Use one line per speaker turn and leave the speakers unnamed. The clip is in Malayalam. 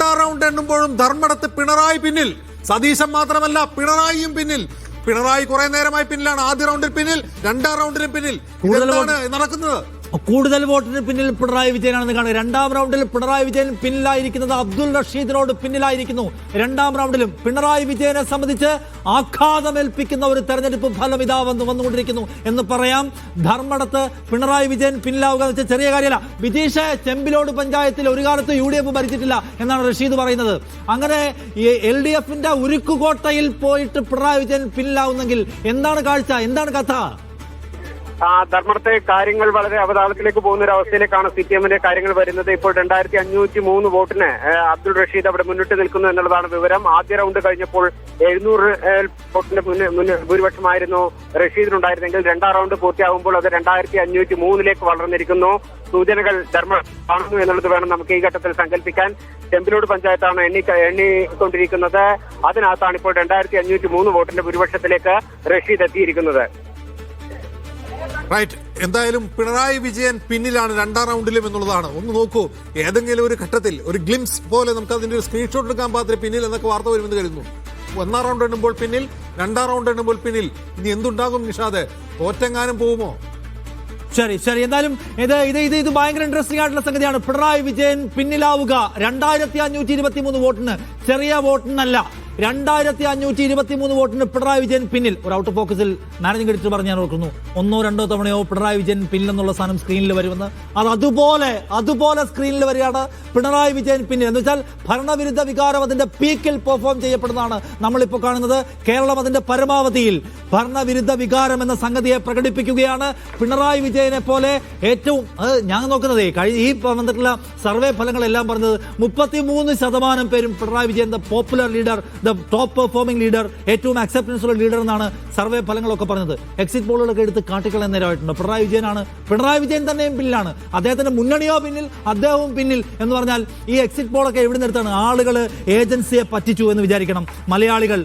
രണ്ടാം റൗണ്ട് എണ്ണുമ്പോഴും ധർമ്മടത്ത് പിണറായി പിന്നിൽ, സതീശൻ മാത്രമല്ല പിണറായിയും പിന്നിൽ. പിണറായി കുറെ നേരമായി പിന്നിലാണ്. ആദ്യ റൗണ്ടിൽ പിന്നിൽ, രണ്ടാം റൗണ്ടിലും പിന്നിൽ. എന്താണ് നടക്കുന്നത്?
കൂടുതൽ വോട്ടിന് പിന്നിൽ പിണറായി വിജയനാണെന്ന് കാണുക. രണ്ടാം റൗണ്ടിൽ പിണറായി വിജയൻ പിന്നിലായിരിക്കുന്നത് അബ്ദുൾ റഷീദിനോട് പിന്നിലായിരിക്കുന്നു. രണ്ടാം റൗണ്ടിലും പിണറായി വിജയനെ സംബന്ധിച്ച് ആഘാതമേൽപ്പിക്കുന്ന ഒരു തെരഞ്ഞെടുപ്പ് ഫലം ഇതാ വന്നുകൊണ്ടിരിക്കുന്നു എന്ന് പറയാം. ധർമ്മടത്ത് പിണറായി വിജയൻ പിന്നിലാവുക എന്ന് വെച്ചാൽ ചെറിയ കാര്യമല്ല. വിജീഷ് ചെമ്പിലോട് പഞ്ചായത്തിൽ ഒരു കാലത്ത് UDF ഭരിച്ചിട്ടില്ല എന്നാണ് റഷീദ് പറയുന്നത്. അങ്ങനെ LDFന്റെ ഉരുക്കുകോട്ടയിൽ പോയിട്ട് പിണറായി വിജയൻ പിന്നിലാവുന്നെങ്കിൽ എന്താണ് കാഴ്ച, എന്താണ് കഥ?
ധർമ്മടത്തെ കാര്യങ്ങൾ വളരെ അവതാളത്തിലേക്ക് പോകുന്ന ഒരു അവസ്ഥയിലേക്കാണ് CPM-ന്റെ കാര്യങ്ങൾ വരുന്നത്. ഇപ്പോൾ 2503 വോട്ടിന് അബ്ദുൾ റഷീദ് അവിടെ മുന്നിട്ട് നിൽക്കുന്നു എന്നുള്ളതാണ് വിവരം. ആദ്യ റൗണ്ട് കഴിഞ്ഞപ്പോൾ 700 വോട്ടിന്റെ ഭൂരിപക്ഷമായിരുന്നു റഷീദിനുണ്ടായിരുന്നെങ്കിൽ രണ്ടാം റൗണ്ട് പൂർത്തിയാകുമ്പോൾ അത് 2503 വളർന്നിരിക്കുന്നു. സൂചനകൾ ധർമ്മടം കാണുന്നു എന്നുള്ളത് വേണം നമുക്ക് ഈ ഘട്ടത്തിൽ സങ്കല്പിക്കാൻ. ചെമ്പിലോട് പഞ്ചായത്താണ് എണ്ണിക്കൊണ്ടിരിക്കുന്നത്. അതിനകത്താണ് ഇപ്പോൾ 2503 വോട്ടിന്റെ ഭൂരിപക്ഷത്തിലേക്ക് റഷീദ് എത്തിയിരിക്കുന്നത്.
റൈറ്റ്. എന്തായാലും പിണറായി വിജയൻ പിന്നിലാണ് രണ്ടാം റൗണ്ടിലും എന്നുള്ളതാണ്. ഒന്ന് നോക്കൂ, ഏതെങ്കിലും ഒരു ഘട്ടത്തിൽ ഒരു ഗ്ലിംസ് പോലെ നമുക്ക് അതിന്റെ ഒരു സ്ക്രീൻഷോട്ട് എടുക്കാൻ പാകത്തിന് പിന്നിൽ എന്നൊക്കെ വാർത്ത വരുമെന്ന് കരുതുന്നു. ഒന്നാം റൗണ്ട് എണ്ണുമ്പോൾ പിന്നിൽ, രണ്ടാം റൗണ്ട് എണ്ണുമ്പോൾ പിന്നിൽ. ഇനി എന്തുണ്ടാകും നിഷാദ്? തോറ്റെങ്ങാനും പോകുമോ?
ശരി. എന്തായാലും ഇത് ഭയങ്കര ഇൻട്രസ്റ്റിംഗ് ആയിട്ടുള്ള സംഗതിയാണ്. പിണറായി വിജയൻ പിന്നിലാവുക 2523 വോട്ടിന്, ചെറിയ വോട്ടിനല്ല. 2523 വോട്ടിന് പിണറായി വിജയൻ പിന്നിൽ. ഒരു ഔട്ട് ഓഫ് ഫോക്കസിൽ മാനേജിംഗ് എഡിറ്റർ പറഞ്ഞ് ഞാൻ ഓർക്കുന്നു, 1-2 തവണയോ പിണറായി വിജയൻ പിന്നിലെന്നുള്ള സാധനം സ്ക്രീനിൽ വരുമെന്ന്. അത് അതുപോലെ സ്ക്രീനിൽ വരികയാണ്. പിണറായി വിജയൻ പിന്നിൽ എന്ന് വെച്ചാൽ ഭരണവിരുദ്ധ വികാരം അതിന്റെ പീക്കിൽ പെർഫോം ചെയ്യപ്പെടുന്നതാണ് നമ്മളിപ്പോൾ കാണുന്നത്. കേരളം അതിന്റെ പരമാവധിയിൽ ഭരണവിരുദ്ധ വികാരം എന്ന സംഗതിയെ പ്രകടിപ്പിക്കുകയാണ്. പിണറായി വിജയനെ പോലെ ഏറ്റവും ഞാൻ നോക്കുന്നത് ഈ വന്നിട്ടുള്ള സർവേ ഫലങ്ങളെല്ലാം പറഞ്ഞത് 33% പേരും Pinarayi Vijayan the popular leader, top performing leader, ഏറ്റവും അക്സെപ്റ്റൻസ് ഉള്ള ലീഡർ എന്നാണ് സർവേ ഫലങ്ങളൊക്കെ പറഞ്ഞത്. എക്സിറ്റ് പോളുകളൊക്കെ എടുത്ത് കാട്ടിക്കളയാൻ നേരമായിട്ടുണ്ട്. പിണറായി വിജയൻ തന്നെയും പിന്നിലാണ്. അദ്ദേഹത്തിന്റെ മുന്നണിയോ പിന്നിൽ, അദ്ദേഹവും പിന്നിൽ എന്ന് പറഞ്ഞാൽ ഈ എക്സിറ്റ് പോളൊക്കെ എവിടെ നിന്നെടുത്താണ്? ആളുകൾ ഏജൻസിയെ പറ്റിച്ചു എന്ന് വിചാരിക്കണം മലയാളികൾ.